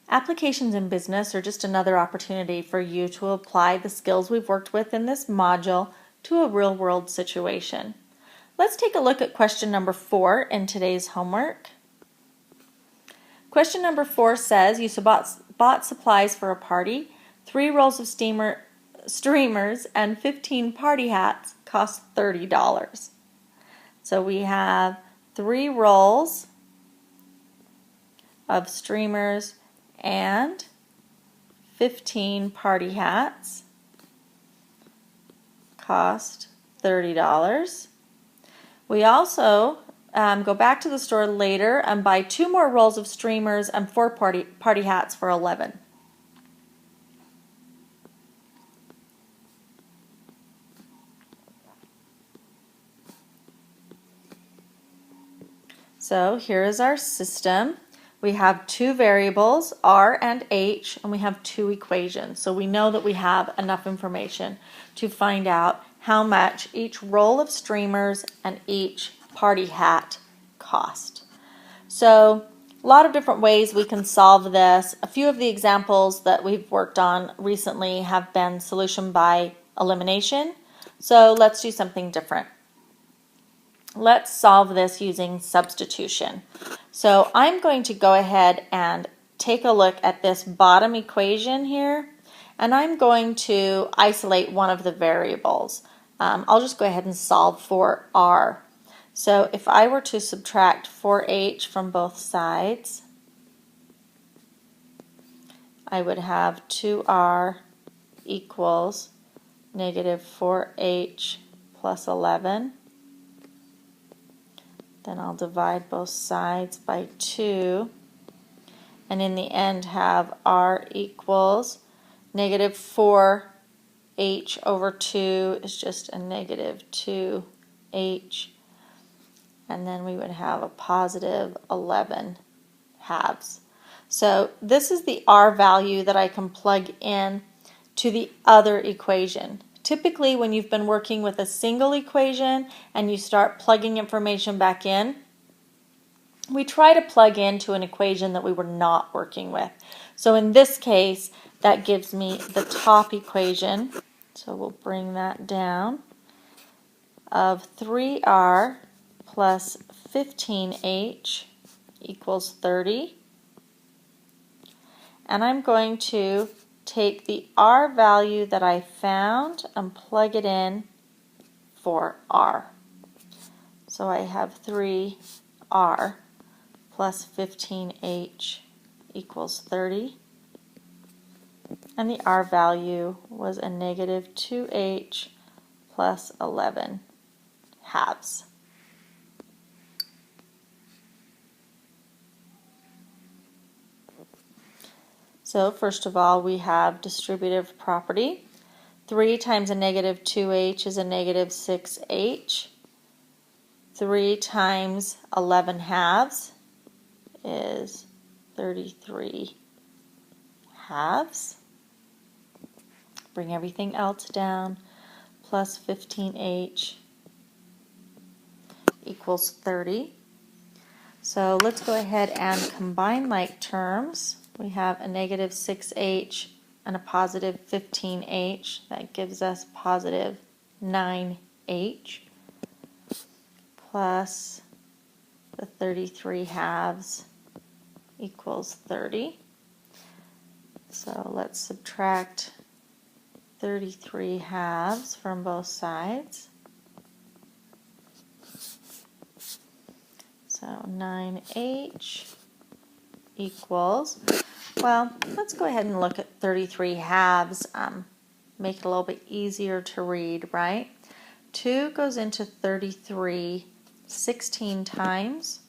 Applications in business are just another opportunity for you to apply the skills we've worked with in this module to a real-world situation. Let's take a look at question number 4 in today's homework. Question number 4 says you bought supplies for a party. 3 rolls of streamers and 15 party hats cost $30. So we have 3 rolls of streamers and 15 party hats cost $30. We also go back to the store later and buy 2 more rolls of streamers and 4 party hats for $11. So here is our system. We have 2 variables, R and H, and we have 2 equations. So we know that we have enough information to find out how much each roll of streamers and each party hat cost. So a lot of different ways we can solve this. A few of the examples that we've worked on recently have been solution by elimination. So let's do something different. Let's solve this using substitution. So I'm going to go ahead and take a look at this bottom equation here, and I'm going to isolate one of the variables. I'll just go ahead and solve for R. So if I were to subtract 4H from both sides, I would have 2R equals negative 4H plus 11. Then I'll divide both sides by 2, and in the end have R equals negative 4H over 2 is just a negative 2H, and then we would have a positive 11 halves. So this is the R value that I can plug in to the other equation. Typically, when you've been working with a single equation and you start plugging information back in, we try to plug into an equation that we were not working with. So in this case, that gives me the top equation. So we'll bring that down of 3R plus 15H equals 30. And I'm going to take the R value that I found and plug it in for R. So I have 3R plus 15H equals 30. And the R value was a negative 2H plus 11 halves. So first of all, we have distributive property. 3 times a negative 2H is a negative 6H. 3 times 11 halves is 33 halves. Bring everything else down. Plus 15H equals 30. So let's go ahead and combine like terms. We have a negative 6H and a positive 15H. That gives us positive 9H plus the 33 halves equals 30. So let's subtract 33 halves from both sides. So 9H equals, well, let's go ahead and look at 33 halves, make it a little bit easier to read, right? 2 goes into 33 16 times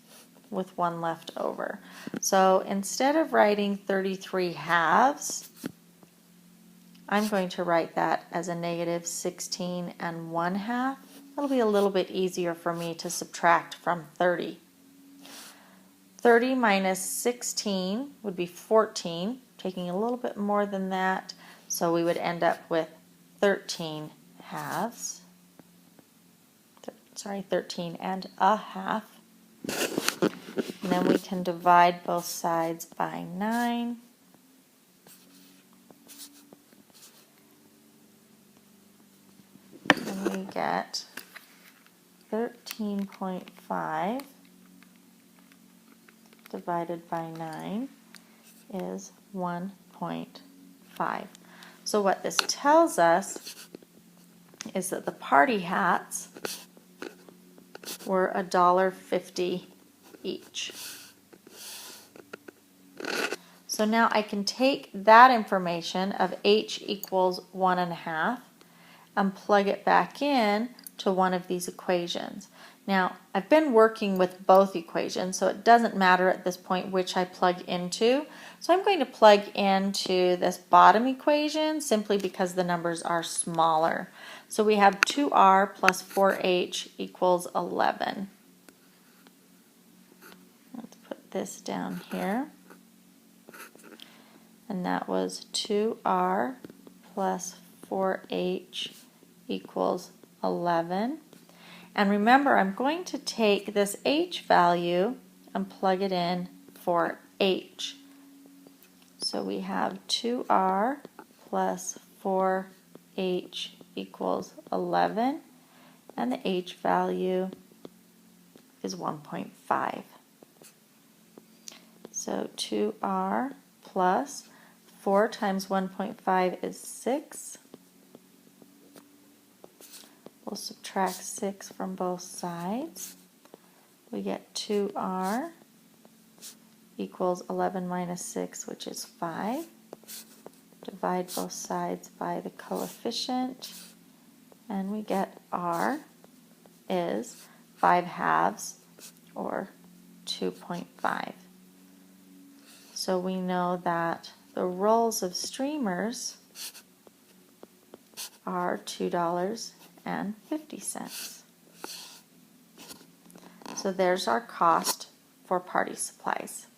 with 1 left over. So instead of writing 33 halves, I'm going to write that as a negative 16 and 1 half. It'll be a little bit easier for me to subtract from 30. 30 minus 16 would be 14, taking a little bit more than that, so we would end up with 13 halves. 13 and a half. And then we can divide both sides by 9. we get 13.5 divided by 9 is 1.5. So what this tells us is that the party hats were $1.50 each. So now I can take that information of H equals 1.5 and plug it back in to one of these equations. Now, I've been working with both equations, so it doesn't matter at this point which I plug into. So I'm going to plug into this bottom equation simply because the numbers are smaller. So we have 2r plus 4h equals 11. Let's put this down here. And that was 2r plus 4h equals 11. And remember, I'm going to take this h value and plug it in for h. So we have 2r plus 4h equals 11, and the h value is 1.5. So 2r plus 4 times 1.5 is 6. We'll subtract 6 from both sides. We get 2r equals 11 minus 6, which is 5. Divide both sides by the coefficient, and we get r is 5/2, or 2.5. So we know that the rolls of streamers are $2.50. So there's our cost for party supplies.